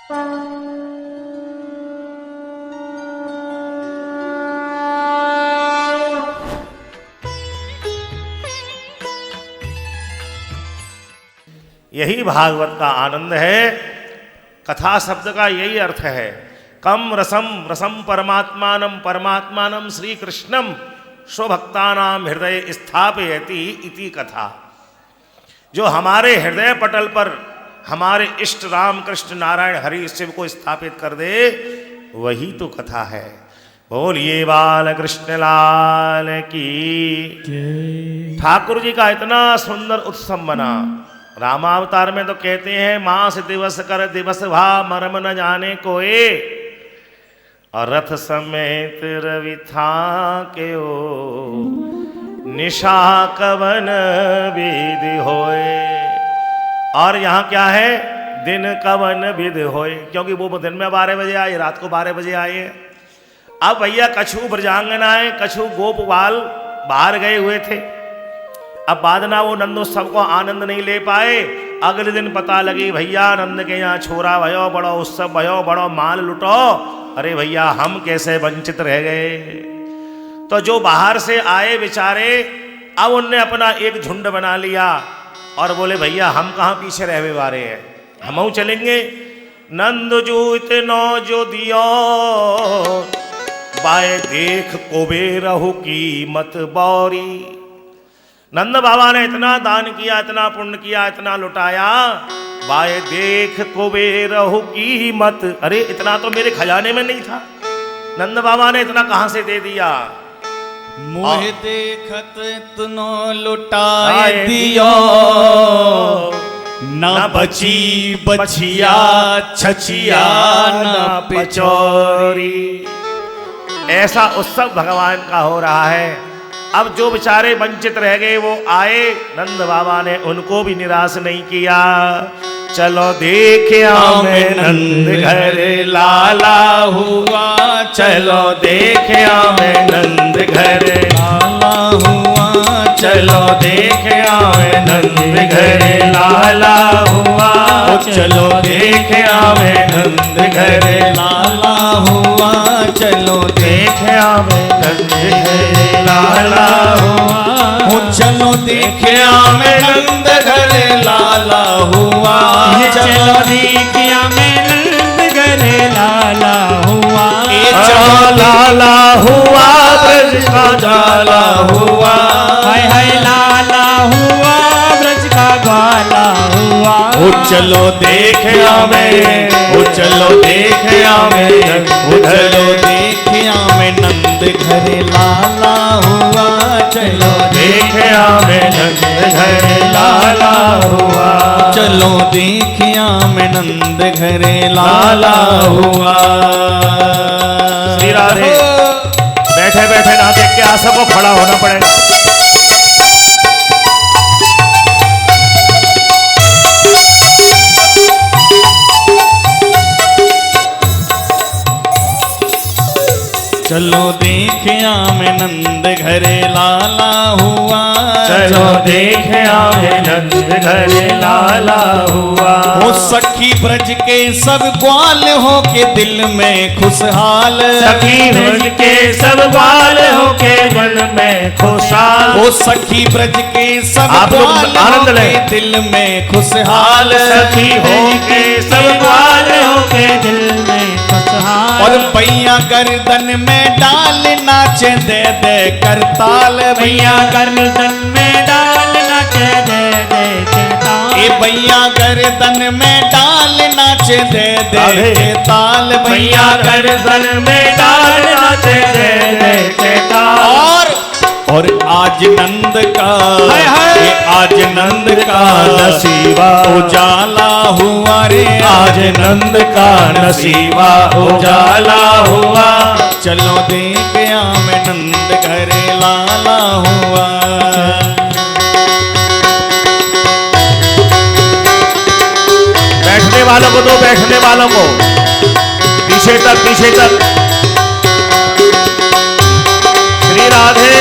यही भागवत का आनंद है। कथा शब्द का यही अर्थ है। कम रसम रसम परमात्मानम परमात्मानम श्री कृष्णम स्वभक्तानाम हृदय स्थापयति इति कथा। जो हमारे हृदय पटल पर हमारे इष्ट राम कृष्ण नारायण हरि शिव को स्थापित कर दे, वही तो कथा है। बोलिए बाल कृष्ण लाल की। ठाकुर जी का इतना सुंदर उत्सव बना। रामावतार में तो कहते हैं मास दिवस कर दिवस भा मरम न जाने कोए, और रथ समेत रवि था के ओ निशा कवन विधि होए। और यहाँ क्या है, दिन कवन विधि होए, क्योंकि वो दिन में 12 बजे आए, रात को 12 बजे आए। अब भैया कछु ब्रजांगनाएं कछु गोपबाल बाहर गए हुए थे। अब बादना वो नंदोत्सव को आनंद नहीं ले पाए। अगले दिन पता लगी भैया नंद के यहाँ छोरा भयो, बड़ो उत्सव भयो, बड़ो माल लुटो। अरे भैया हम कैसे वंचित रह गए। तो जो बाहर से आए बेचारे, अब उनने अपना एक झुंड बना लिया और बोले भैया हम कहाँ पीछे रहने वाले हैं, हम चलेंगे। नंद जो इतनो जो दियो बाय देख कुबेरहु की मत बौरी। नंद बाबा ने इतना दान किया, इतना पुण्य किया, इतना लुटाया, बाय देख कुबेरहु की मत। अरे इतना तो मेरे खजाने में नहीं था, नंद बाबा ने इतना कहां से दे दिया। मोह देखत इतनो लुटाए दियो, न बची बचिया छचिया न पिचौरी। ऐसा उत्सव भगवान का हो रहा है। अब जो बेचारे वंचित रह गए वो आए, नंद बाबा ने उनको भी निराश नहीं किया। चलो देखिया में नंद घर लाला हुआ, चलो देखिया में नंद घर लाला हुआ, चलो देखिया में नंद घर लाला हुआ, चलो देखिया में नंद घर लाला हुआ, चलो देखिया में नंद घर लाला हुआ, चलो देखिया में नंद घर लाला हुआ, चलो देखिया में नंद घर लाला हुआ, चलो लाला हुआ ब्रज का जाला हुआ, हाय हाय लाला हुआ ब्रज का ग्वाला हुआ। ओ चलो देखिया में, ओ चलो देखिया में, ओ चलो देखिया में नंद घर लाला हुआ, चलो देखिया में नंद घर लाला हुआ, चलो देखिया में नंद घर लाला हुआ। श्री राधे। बैठे बैठे ना देख के आ सबको खड़ा होना पड़ेगा। चलो देखिया में नंद घरे लाला हुआ, चलो देखिया में नंद घरे लाला हुआ। वो सखी ब्रज के सब ग्वाल हो के दिल में खुशहाल, सखी ब्रज के सब ग्वाल हो के दिल में खुशहाल। वो सखी ब्रज के सब ग्वाल हो के दिल में खुशहाल, सखी हो के सब ग्वाल हो के दिल में खुशहाल। और पैया गर्दन में डाल नाचे दे दे करताल, भैया गर्दन में डाल नाचे दे दे करताल। ए भैया गर्दन में डाल नाचे दे दे ताल, भैया गर्दन में डाल नाचे दे दे करताल। और आज नंद का, आज नंद का नसीबा उजाला हुआ रे, आज नंद का नसीबा उजाला हुआ। चलो देखिया में नंद घरे लाला हुआ। बैठने वालों को दो, बैठने वालों को पीछे तक, पीछे तक। श्री राधे।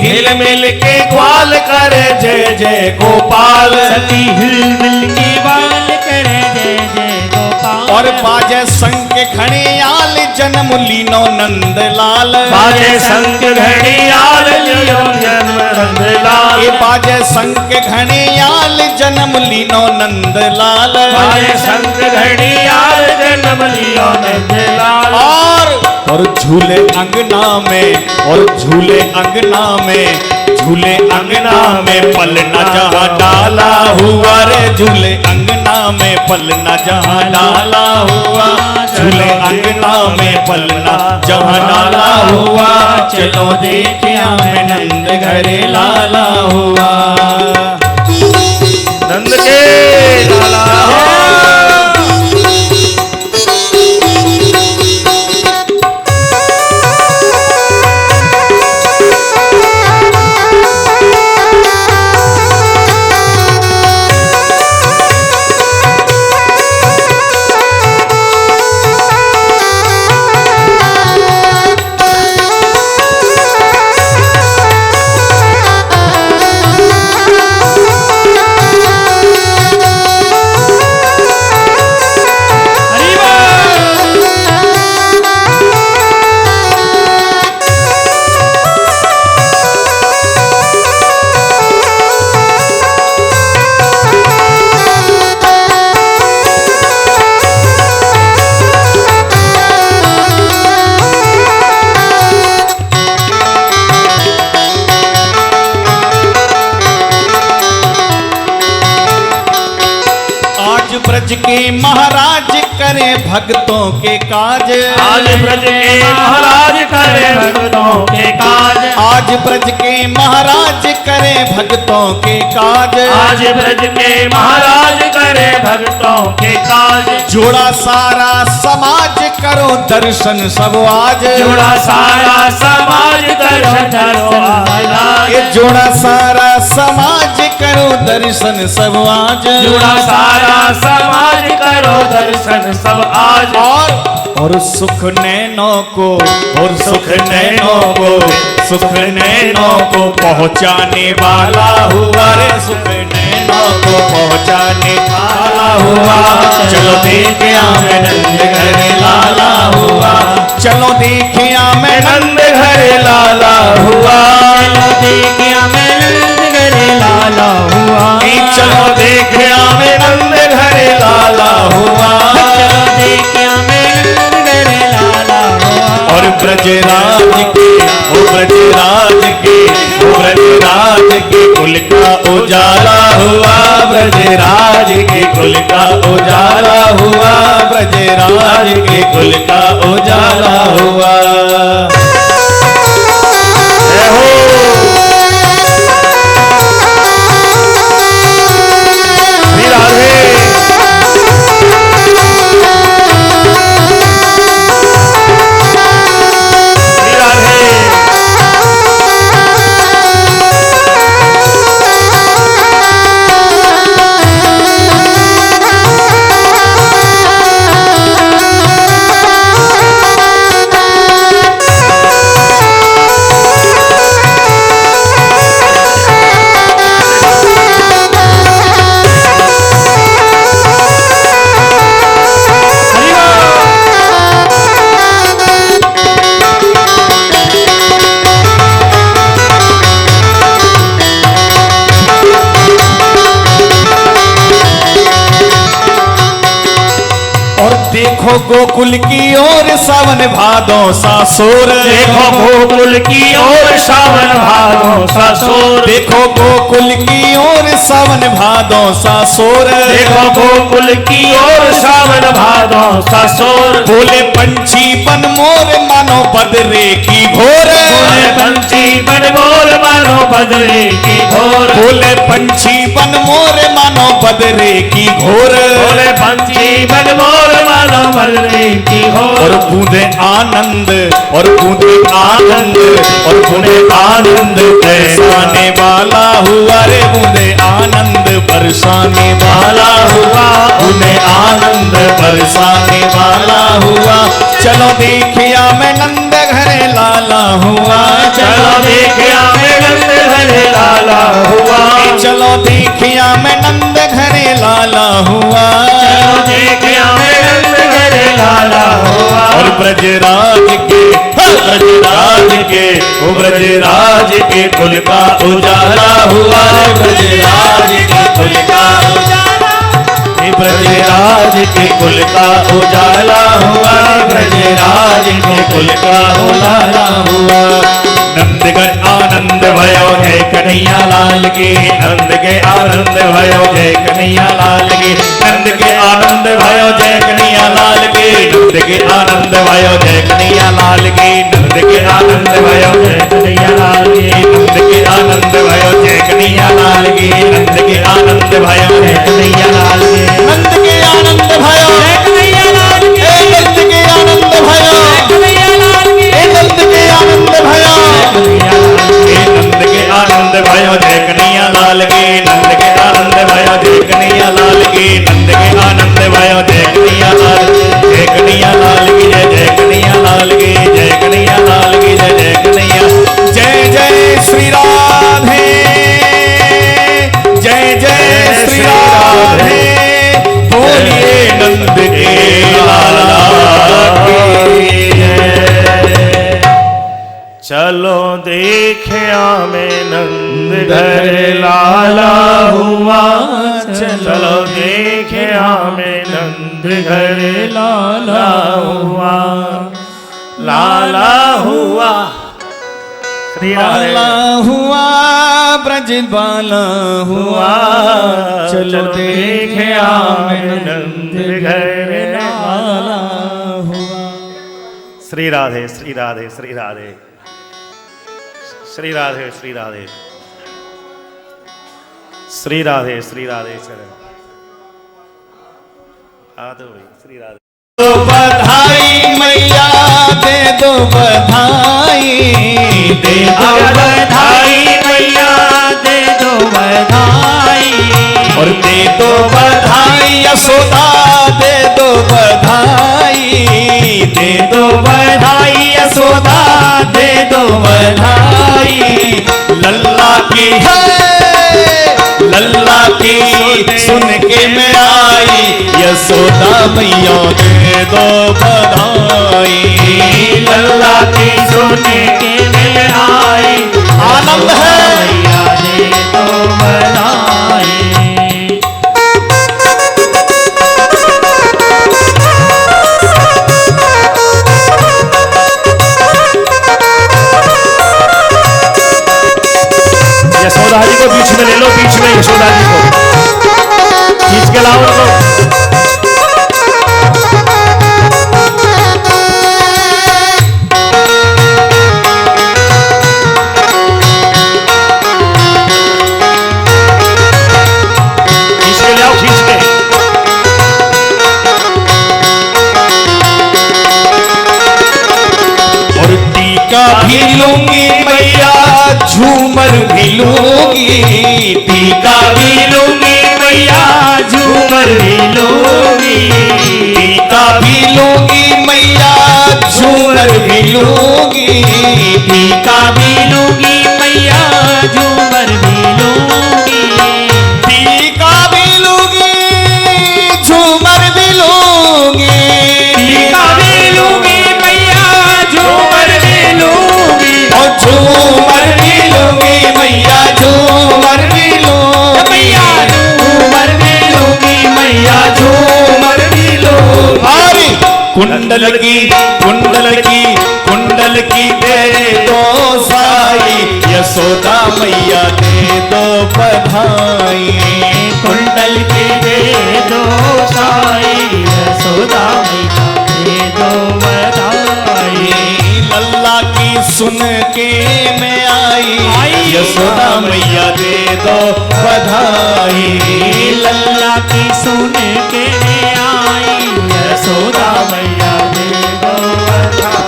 हिल मिल के ग्वाल करे जय जय गोपाल। सती हिल मिल के ग्वाल करे जय जय गोपाल। और बाजे शंख घड़ियाल जन्म लीनो नंद लाल। बाजे शंख घड़ियाल लियो जन्म नंद लाल। ये बाजे शंख घड़ियाल जन्म लीनो नंद लाल। बाजे शंख घड़ियाल जन्म लियो नंद लाल। और झूले अंगना में, और झूले अंगना में, झूले अंगना में पलना जहाँ डाला हुआ रे। झूले अंगना में पलना जहाँ डाला हुआ। झूले अंगना में पलना जहाँ डाला हुआ। चलो देखिया मैं नंद घरे लाला हुआ। नंद के लाला हो। ब्रज के महाराज करे भक्तों के काज। आज ब्रज के महाराज करे भक्तों के काज। आज ब्रज के महाराज करे भक्तों के काज। आज ब्रज के महाराज करे भक्तों के काज। जोड़ा सारा समाज करो दर्शन सब आज। जोड़ा सारा समाज दर्शन करो आज। ये जोड़ा सारा समाज करो दर्शन सब आज। जोड़ा सारा समाज करो दर्शन सब आज। और सुख नैनों को, और सुख नैनों को, सुख नैनों को पहुँचाने वाला हुआ रे। सुख नैनों को पहुँचाने वाला हुआ। चलो देखिया मैं नंद घरे लाला हुआ। चलो देखिया मैं नंद घरे लाला हुआ। चलो देखिया मैं नंद घरे लाला हुआ। चलो देखिया मैं नंद घरे लाला हुआ। चलो देखिया मैं नंद घरे लाला हुआ। और ब्रजराज के, ओ ब्रजराज के, ओ ब्रजराज के कुल का उजाला हुआ। ब्रजराज के कुल का उजाला हुआ। ब्रजराज के कुल का उजाला हुआ। देखो गोकुल की ओर सावन भादों सा शोर। देखो गोकुल की ओर सावन भादों सा शोर। देखो गोकुल की ओर सावन भादों सा शोर। देखो गोकुल की ओर सावन भादों सा शोर। बोले पंछी बन मोर मानो बदरे की घोर। बोले पंछी बन मोर मानो बदरे की घोर। बोले पंछी बन मोर मानो बदरे की घोर। बोले पंछी बन मोर मानो बदरे की घोर। और बूंदे आनंद, और बूंदे आनंद, और बूंदे आनंद बरसाने वाला हुआ रे। बूंदे आनंद बरसाने वाला हुआ। बूंदे आनंद बरसाने वाला हुआ। चलो देखिया मैं नंद घरे लाला हुआ, चलो देखिया में नंद घरे लाला हुआ, चलो देखिया में नंद घरे लाला हुआ, चलो देखिया में नंद घरे लाला हुआ। और ब्रजराज के ब्रजराज के कुल का उजाला हुआ, ब्रजराज के कुल का उजाला, ब्रजराज के कुल का उजाला हुआ, ब्रजराज के कुल का उजाला हुआ। नंदगढ़ आनंद भयो जय कन्हैया लाल की, नंद के आनंद भयो जय कन्हैया लाल की, नंद के आनंद भयो जय कन्हैया लाल की, नंद के आनंद भयो जय कन्हैया लाल की, नंद के आनंद भयो जय कन्हैया लाल की, नंद के आनंद भयो जय कन्हैया लाल की, नंद के आनंद भयो जय कन्हैया लाल की, नंद के आनंद भयो जय कन्हैया लाल की, नंद के आनंद भयो जय कन्हैया लाल की, नंद के आनंद भयो नंद के आनंद भयो जय कन्हैया लाल की, नंद के आनंद भयो जय कन्हैया लाल की, नंद के आनंद भयो जय कन्हैया लाल, जय कन्हैया लाल की जय, जय कन्हैया लाल की जय, कन्हैया लाल की जय, जय कन्हैया, जय जय श्री राधे, जय जय श्री राधे, बोलिए नंद के लाला की जय। चलो देखिया में नंद घरे लाला हुआ, चलो देखिया में नंद घरे लाला हुआ, लाला हुआ। श्री राधे बाला हुआ ब्रज बाला हुआ, चलो देखिया में नंद घरे लाला हुआ। श्री राधे श्री राधे श्री राधे श्री राधे श्री राधे श्री राधे श्री राधे चरण आदो भाई श्री राधे। तो बधाई मैया दे दो बधाई, दे दो बधाई मैया दे दो बधाई, और दे दो बधाई यशोदा दे दो बधाई, दे दो बधाई यशोदा दे दो बधाई, लल्ला की है लल्ला की सुन के मैं आई, यशोदा मैया दे दो बधाई, लल्ला की सुन के मैं आई, आनंद है मैया दे दो बधाई। यशोदा जी को बीच में ले लो, बीच में यशोदा जी को खींच के लाओ उनको। खींच के लाओ, खींच के। और टीका भी लूंगी मैया झूमर भी लूंगी, टीका भी लूंगी मैया झूमर भी लूंगी, टीका भी लूंगी मैया झूमर भी लूंगी, टीका भी लूंगी मैया झूमर भी लूंगी, टीका भी लूंगी झूमर भी लूंगी, टीका भी लूंगी मैया झूमर भी लूंगी, और झूमर भी लूंगी मैया झूमर भी लूंगी, मैया झूमर भी लूंगी मैया झूमर भी लूंगी। कुंडल की कुंडल की कुंडल की दे दो साई, यशोदा मैया दे दो बधाई, कुंडल की दे दो साई, यशोदा मैया दे दो बधाई, लल्ला की सुन के मैं आई, यशोदा मैया दे दो बधाई, लल्ला की सुन के मैं आई, यशोदा मैया दे दो बधाई।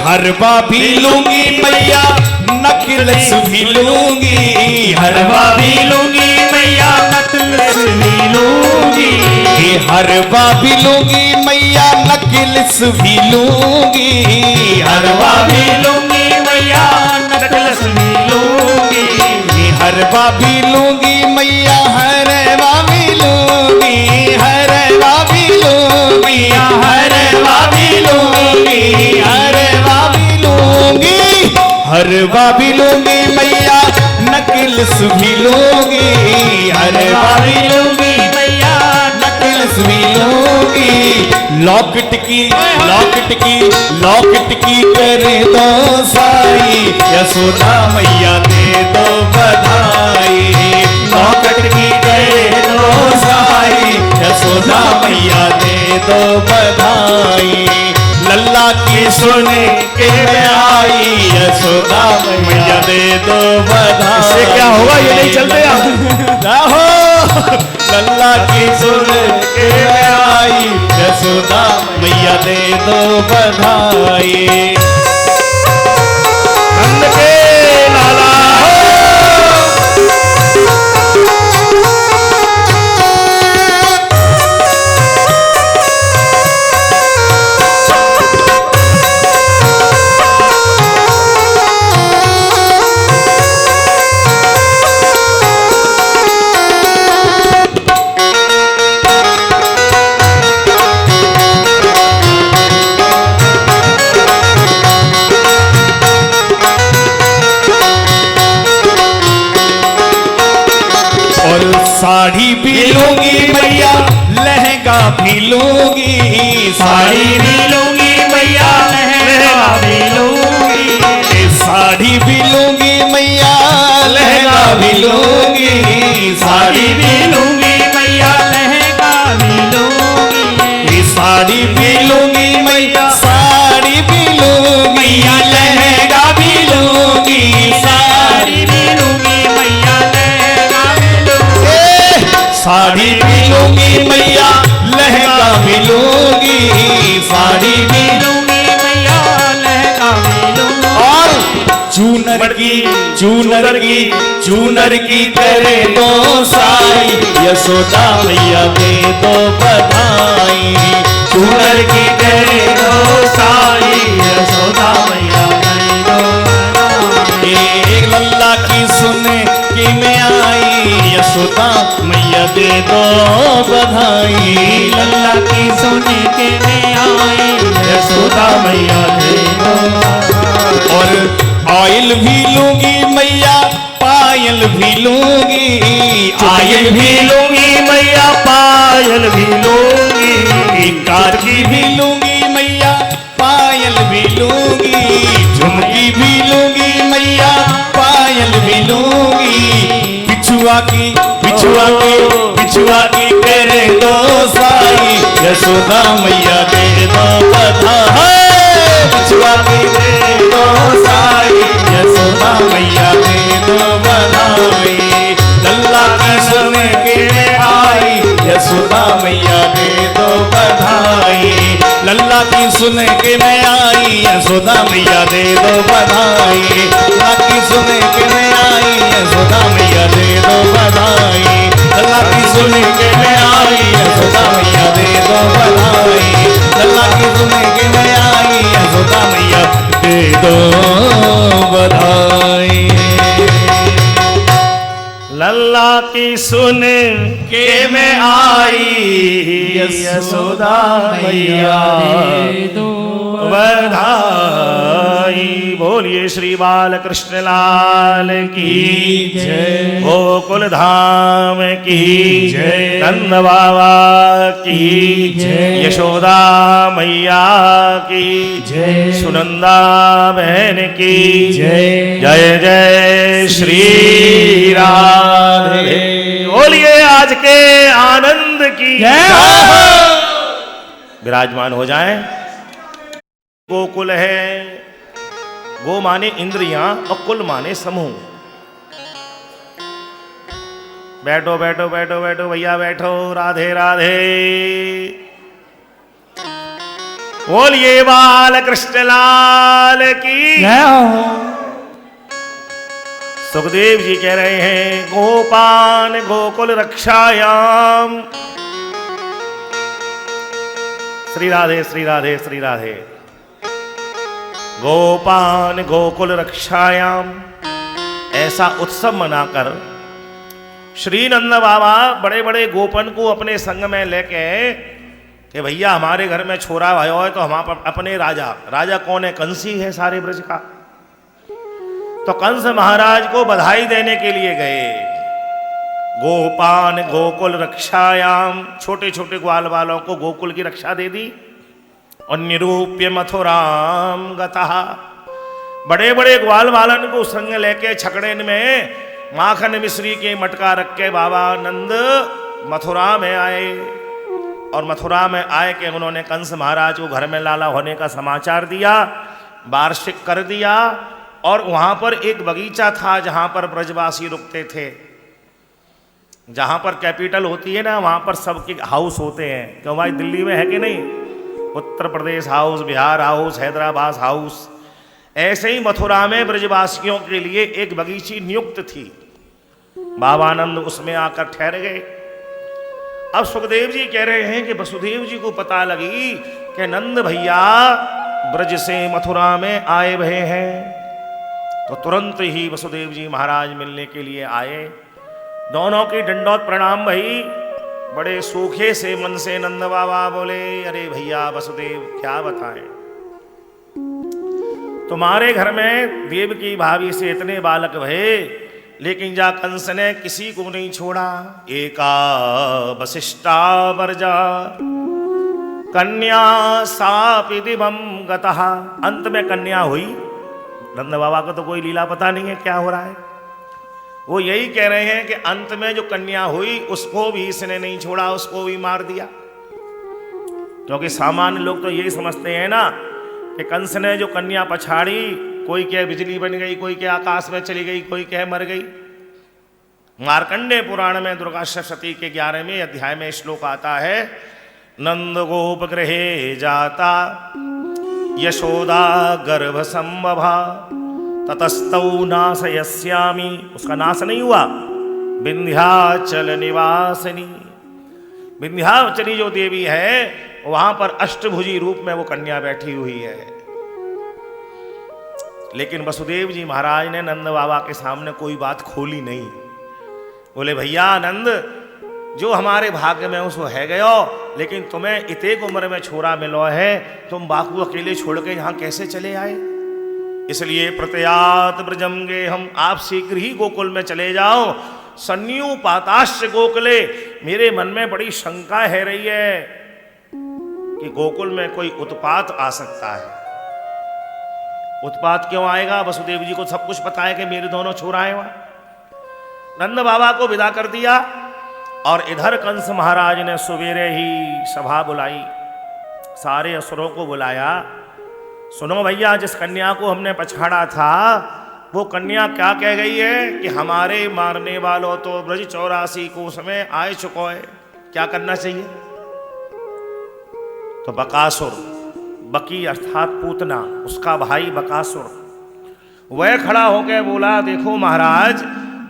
हरवा भी लूंगी मैया नकलस भी लूंगी, हरवा भी लूंगी मैया नकलस भी लूंगी, हरवा भी लूंगी मैया नकलस भी लूंगी, हरवा भी लूंगी मैया नकलस भी लूंगी, हरवा भी लूंगी मैया हरवा भी लूंगी, हरवा भी लूंगी, हरवा भी लूंगी, हरवा भी लूंगी, हरवा भी लूंगी मैया नकलस भी लूंगी, हरवा भी लूंगी मैया नकलस भी लूंगी, लॉकेट की कर दो साई, यशोदा मैया दे दो बधाई, लॉकेट की कर दो साई, यशोदा मैया दे दो बधाई, लल्ला की सुन के आई, यशोदा मैया दे दो बधाई। इससे क्या होगा, ये नहीं चलते आप। हो लल्ला की सुन के आई, यशोदा मैया दे दो बधाई, नंद के लाला हो। साड़ी भी लूंगी मैया लहंगा भी लूंगी, साड़ी भी लूंगी मैया लहंगा भी लूंगी, साड़ी भी लूंगी मैया लहंगा भी लूंगी, साड़ी भी लूंगी मैया लहंगा भी लूंगी, साड़ी भी लूंगी मैया साड़ी भी लूंगी लहंगा भी लूंगी, साड़ी भी लूंगी मैया लहंगा भी लूंगी, साड़ी भी लूंगी मैया लहंगा भी लूंगी, साड़ी भी लूंगी मैया लहंगा भी लूंगी, और चूनर की करे दो साई, यशोदा मैया दे दो बधाई, चूनर की करे दो साई, यशोदा मैया दे दो बधाई, एक लल्ला की सुने कि मैं आई, यशोदा मैया दे दो बधाई, लल्ला की सुने के मैं आई, यशोदा मैया दे दो बधाई, और आयल भी लूंगी मैया पायल भी लूंगी, आयल भी लूंगी मैया पायल भी लूंगी, कारकी भी लूंगी मैया पायल भी लूंगी, झुमकी भी लूंगी मैया पायल भी लूंगी, पिछुआ की करे दो साई, यशोदा मैया दे दो बधाई, पिछुआ की दे दो साई, यशोदा मैया दे दो बधाई, लल्ला की सुने के आई, यशोदा मैया दे दो बधाई, लल्ला की सुने के मैं आई, यशोदा मैया दे दो बधाई, लल्ला की सुने के मैं आई, यशोदा मैया दे दो बधाई, लल्ला की सुने के मैं आई, यशोदा मैया दे दो बधाई, लल्ला की सुने के मैं आई, यशोदा मैया दे दो बधाई, लल्ला की सुन के मैं आई, यशोदा मैया दे दो बधाई। बोलिए श्री बाल कृष्ण लाल की जय, गोकुल धाम की जय, नंद बाबा की जय, यशोदा मैया की जय, सुनंदा बहन की जय, जय जय श्री राधे। बोलिए आज के आनंद की जय। विराजमान हो जाएं। गोकुल है, गो माने इंद्रियां और कुल माने समूह। बैठो बैठो बैठो बैठो भैया बैठो, राधे राधे। बोलिए बाल कृष्ण लाल की। जय हो। सुखदेव जी कह रहे हैं गोपान गोकुल रक्षायाम। श्री राधे श्री राधे श्री राधे। गोपान गोकुल रक्षायाम, ऐसा उत्सव मनाकर श्री नंद बाबा बड़े बड़े गोपन को अपने संग में लेके कि भैया हमारे घर में छोरा भयो है तो हम अपने राजा कौन है? कंसी है सारे ब्रज का। तो कंस महाराज को बधाई देने के लिए गए। गोपान गोकुल रक्षायाम, छोटे छोटे ग्वाल वालों को गोकुल की रक्षा दे दी। और निरूप्य मथुराम गतः, बड़े बड़े ग्वाल वालन को संग लेके छकड़ेन में माखन मिश्री के मटका रख के बाबा नंद मथुरा में आए। और मथुरा में आए कि उन्होंने कंस महाराज को घर में लाला होने का समाचार दिया, वार्षिक कर दिया। और वहां पर एक बगीचा था जहां पर ब्रजवासी रुकते थे। जहां पर कैपिटल होती है ना, वहां पर सबके हाउस होते हैं। क्यों भाई, दिल्ली में है कि नहीं? Uttar Pradesh house, Bihar house, Hyderabad house. ऐसे ही मथुरा में ब्रजवासियों के लिए एक बगीची नियुक्त थी। बाबानंद उसमें आकर ठहर गए। अब सुखदेव जी कह रहे हैं कि वसुदेव जी को पता लगी कि नंद भैया ब्रज से मथुरा में आए हुए हैं। तो तुरंत ही वसुदेव जी महाराज मिलने के लिए आए। दोनों की दंडोत प्रणाम भई। बड़े सूखे से मन से नंद बाबा बोले, अरे भैया वसुदेव क्या बताएं, तुम्हारे घर में देव की भाभी से इतने बालक भये, लेकिन जा कंस ने किसी को नहीं छोड़ा। एका वशिष्ठा वर्जा कन्या सापि दिवम गतः, अंत में कन्या हुई। नंद बाबा को तो कोई लीला पता नहीं है क्या हो रहा है। वो यही कह रहे हैं कि अंत में जो कन्या हुई उसको भी इसने नहीं छोड़ा, उसको भी मार दिया। क्योंकि सामान्य लोग तो यही समझते हैं ना कि कंस ने जो कन्या पछाड़ी, कोई क्या बिजली बन गई, कोई क्या आकाश में चली गई, कोई क्या मर गई। मार्कंडेय पुराण में दुर्गा सप्तशती के 11वें अध्याय में श्लोक आता है, नंद गोप गृहे जाता यशोदा गर्भ संभवा ततस्तौ नाशयस्यामि, उसका नाश नहीं हुआ। विंध्याचल निवासिनी, विंध्याचली जो देवी है वहां पर अष्टभुजी रूप में वो कन्या बैठी हुई है। लेकिन वसुदेव जी महाराज ने नंद बाबा के सामने कोई बात खोली नहीं। बोले भैया नंद, जो हमारे भाग्य में उसको है गयो, लेकिन तुम्हें इतेक उम्र में छोरा मिलो है, तुम बाकू अकेले छोड़ के यहां कैसे चले आए? इसलिए प्रत्यात ब्रजम गे, हम आप शीघ्र ही गोकुल में चले जाओ। सन्यू पाताश्च गोकुले, मेरे मन में बड़ी शंका है रही है कि गोकुल में कोई उत्पात आ सकता है। उत्पात क्यों आएगा? वसुदेव जी को सब कुछ पता है कि मेरे दोनों छोरा हैं वहां। नंद बाबा को विदा कर दिया और इधर कंस महाराज ने सवेरे ही सभा बुलाई, सारे असुरों को बुलाया। सुनो भैया, जिस कन्या को हमने पछाड़ा था वो कन्या क्या कह गई है कि हमारे मारने वालों तो ब्रज 84 कोस में आए चुको है, क्या करना चाहिए? तो बकासुर, बकी अर्थात पूतना, उसका भाई बकासुर, वह खड़ा होकर बोला, देखो महाराज,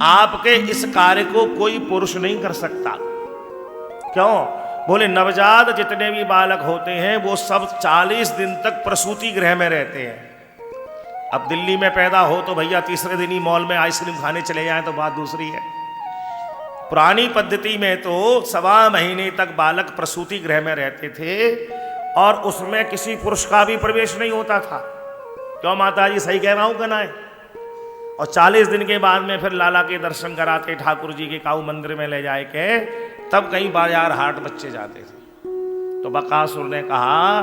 आपके इस कार्य को कोई पुरुष नहीं कर सकता। क्यों? बोले नवजात जितने भी बालक होते हैं वो सब 40 दिन तक प्रसूति गृह में रहते हैं। अब दिल्ली में पैदा हो तो भैया तीसरे दिन ही मॉल में आइसक्रीम खाने चले जाएं तो बात दूसरी है। पुरानी पद्धति में तो 1.25 महीने तक बालक प्रसूति गृह में रहते थे और उसमें किसी पुरुष का भी प्रवेश नहीं होता था। क्यों माता जी, सही कह रहा हूं कि नहीं? और 40 दिन के बाद में फिर लाला के दर्शन कराते ठाकुर जी के काऊ मंदिर में ले जाए के, तब कहीं बाजार हाट बच्चे जाते थे। तो बकासुर ने कहा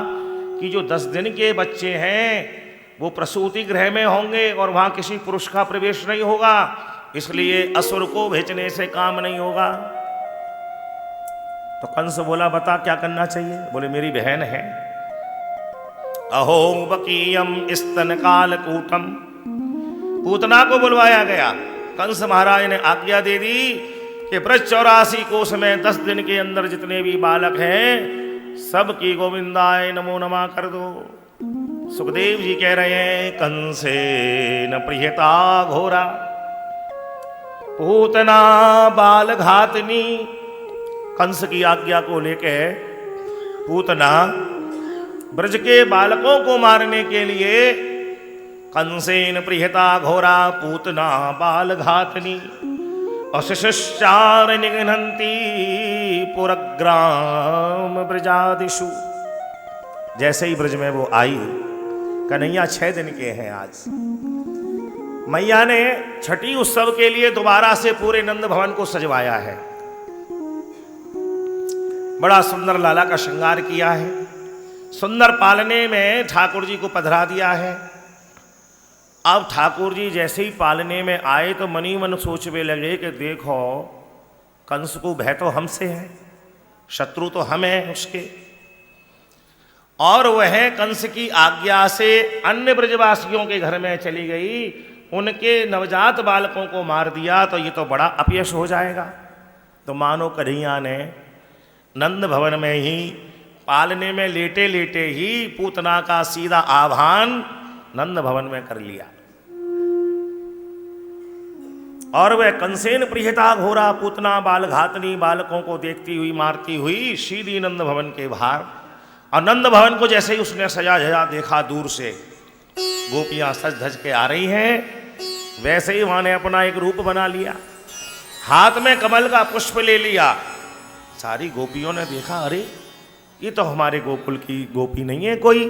कि जो 10 दिन के बच्चे हैं वो प्रसूति गृह में होंगे और वहां किसी पुरुष का प्रवेश नहीं होगा, इसलिए असुर को भेजने से काम नहीं होगा। तो कंस बोला, बता क्या करना चाहिए? बोले मेरी बहन है। अहो बकीयम स्तन काल कूटम, पूतना को बुलवाया गया। कंस महाराज ने आज्ञा दे दी कि ब्रज 84 कोस में 10 दिन के अंदर जितने भी बालक हैं सबकी गोविंदाय नमो नमः कर दो। सुखदेव जी कह रहे हैं कंसे न प्रियता घोरा पूतना बाल घातनी। कंस की आज्ञा को लेके पूतना ब्रज के बालकों को मारने के लिए कंसेन प्रियता घोरा पूतना बाल घातनी अशिष्टार निघ्नन्ति पुरग्राम ब्रजादिषु। जैसे ही ब्रज में वो आई, कन्हैया 6 दिन के हैं आज। मैया ने छठी उत्सव के लिए दोबारा से पूरे नंद भवन को सजवाया है। बड़ा सुंदर लाला का श्रृंगार किया है। सुंदर पालने में ठाकुर जी को पधरा दिया है। अब ठाकुर जी जैसे ही पालने में आए तो मनी मन सोचने लगे कि देखो कंस को भय तो हमसे है, शत्रु तो हम हैं उसके, और वह कंस की आज्ञा से अन्य ब्रजवासियों के घर में चली गई, उनके नवजात बालकों को मार दिया तो ये तो बड़ा अपयश हो जाएगा। तो मानो कन्हैया ने नंद भवन में ही पालने में लेटे लेटे ही पूतना का सीधा आह्वान नंद भवन में कर लिया। और वह कंसेन प्रियता घोरा पूतना बाल घातनी बालकों को देखती हुई मारती हुई सीधी नंद भवन के बाहर। और नंद भवन को जैसे ही उसने सजा धजा देखा दूर से, गोपियां सज धज के आ रही हैं, वैसे ही वहां ने अपना एक रूप बना लिया, हाथ में कमल का पुष्प ले लिया। सारी गोपियों ने देखा, अरे ये तो हमारे गोकुल की गोपी नहीं है कोई,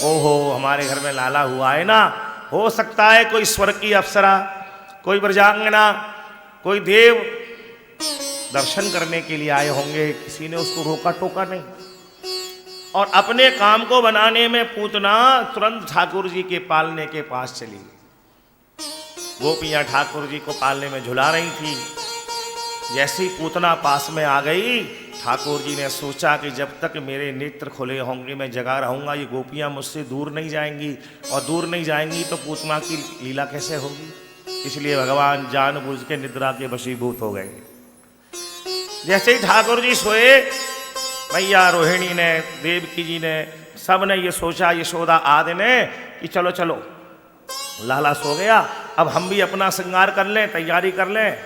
ओहो हमारे घर में लाला हुआ है ना, हो सकता है कोई स्वर्ग की अप्सरा, कोई ब्रजांगना, कोई देव दर्शन करने के लिए आए होंगे। किसी ने उसको रोका टोका नहीं। और अपने काम को बनाने में पूतना तुरंत ठाकुर जी के पालने के पास चली। गोपियां ठाकुर जी को पालने में झुला रही थी। जैसे ही पूतना पास में आ गई, ठाकुर जी ने सोचा कि जब तक मेरे नेत्र खुले होंगे मैं जगा रहूंगा, ये गोपियां मुझसे दूर नहीं जाएंगी, और दूर नहीं जाएंगी तो पूतना की लीला कैसे होगी। इसलिए भगवान जानबूझ के निद्रा के वशीभूत हो गए। जैसे ही ठाकुर जी सोए, मैया रोहिणी ने, देवकी जी ने, सब ने ये सोचा, यशोदा आदि ने, कि चलो चलो लाला सो गया, अब हम भी अपना श्रृंगार कर लें, तैयारी कर लें।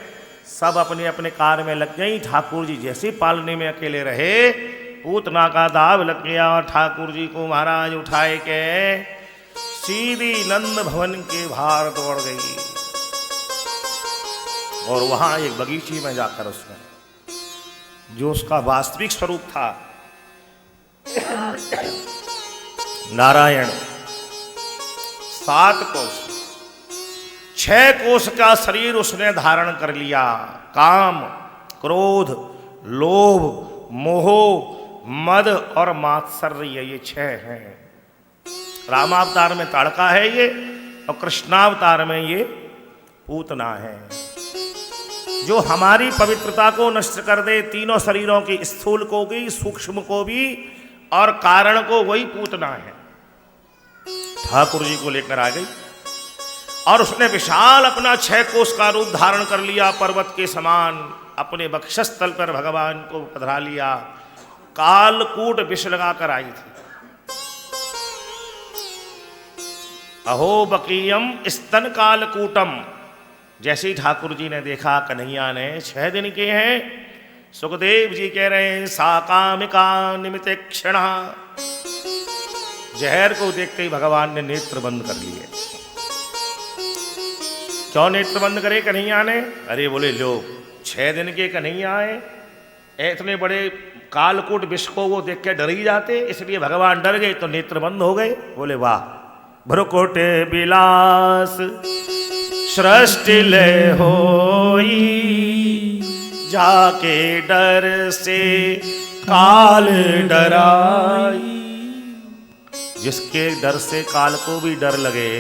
सब अपने अपने कार्य में लग गई। ठाकुर जी जैसे पालने में अकेले रहे, पूतना का दाव लग गया और ठाकुर जी को महाराज उठाए के सीधी नंद भवन के बाहर दौड़ गई। और वहां एक बगीचे में जाकर उसने जो उसका वास्तविक स्वरूप था, नारायण 7 कोष 6 कोष का शरीर उसने धारण कर लिया। काम, क्रोध, लोभ, मोह, मद और मात्सर्य, ये 6 हैं। रामावतार में ताड़का है ये, और कृष्णावतार में ये पूतना है, जो हमारी पवित्रता को नष्ट कर दे। तीनों शरीरों की, स्थूल को भी, सूक्ष्म को भी, और कारण को, वही पूतना है। ठाकुर जी को लेकर आ गई और उसने विशाल अपना 6 कोष का रूप धारण कर लिया। पर्वत के समान अपने वक्षस्थल पर भगवान को पधरा लिया। कालकूट विष लगाकर आई थी। अहो बकीयम स्तन कालकूटम। जैसे ही ठाकुर जी ने देखा कन्हैया ने 6 दिन के हैं, सुखदेव जी कह रहे हैं साकामिका निमिते क्षण। जहर को देखते ही भगवान ने नेत्र बंद कर लिए। क्यों नेत्र बंद करे कन्हैया ने? अरे बोले लो 6 दिन के कन्हैया आए, इतने बड़े कालकूट विष को वो देख के डर ही जाते, इसलिए भगवान डर गए तो नेत्र बंद हो गए। बोले वाह, भ्रुकुट विलास सृष्टि लय होई, जाके डर से काल डराई। जिसके डर से काल को भी डर लगे,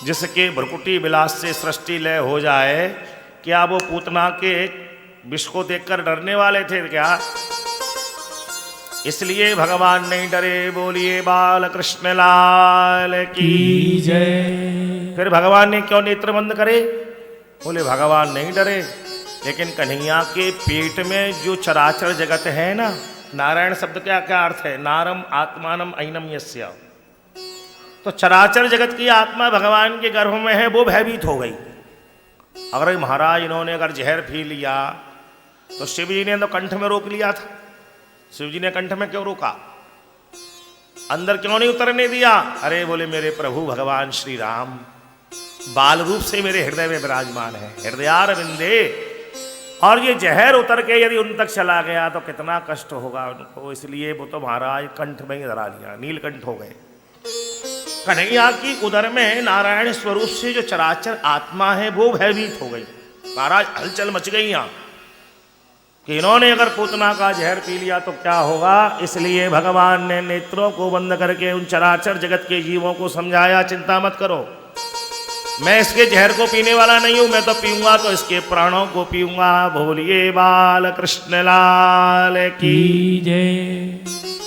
जिसके भ्रुकुटी विलास से सृष्टि लय हो जाए, क्या वो पूतना के विष को देखकर डरने वाले थे क्या? इसलिए भगवान नहीं डरे। बोलिए बाल कृष्ण लाल की जय। फिर भगवान ने क्यों नेत्र बंद करे? बोले भगवान नहीं डरे, लेकिन कन्हैया के पेट में जो चराचर जगत है ना, नारायण शब्द का क्या अर्थ है? नारम आत्मानम ऐनम यस्य। तो चराचर जगत की आत्मा भगवान के गर्भ में है, वो भयभीत हो गई। अगर महाराज इन्होंने अगर जहर पी लिया तो शिव जी ने तो कंठ में रोक लिया था। शिव जी ने कंठ में क्यों रोका? अंदर क्यों नहीं उतरने दिया? अरे बोले मेरे प्रभु भगवान श्री राम बाल रूप से मेरे हृदय में विराजमान है, हृदयारविंदे, और ये जहर उतर के यदि उन तक चला गया तो कितना कष्ट होगा उनको। इसलिए वो तो महाराज कंठ में ही धरा लिया, नीलकंठ हो गए। कन्हैया की उदर में नारायण स्वरूप से जो चराचर आत्मा है वो भयभीत हो गई। महाराज हलचल मच गई यहाँ कि इन्होंने अगर पूतना का जहर पी लिया तो क्या होगा। इसलिए भगवान ने नेत्रों को बंद करके उन चराचर जगत के जीवों को समझाया, चिंता मत करो, मैं इसके जहर को पीने वाला नहीं हूं, मैं तो पीऊंगा तो इसके प्राणों को पीऊंगा। बोलिए बाल कृष्ण लाल की जय।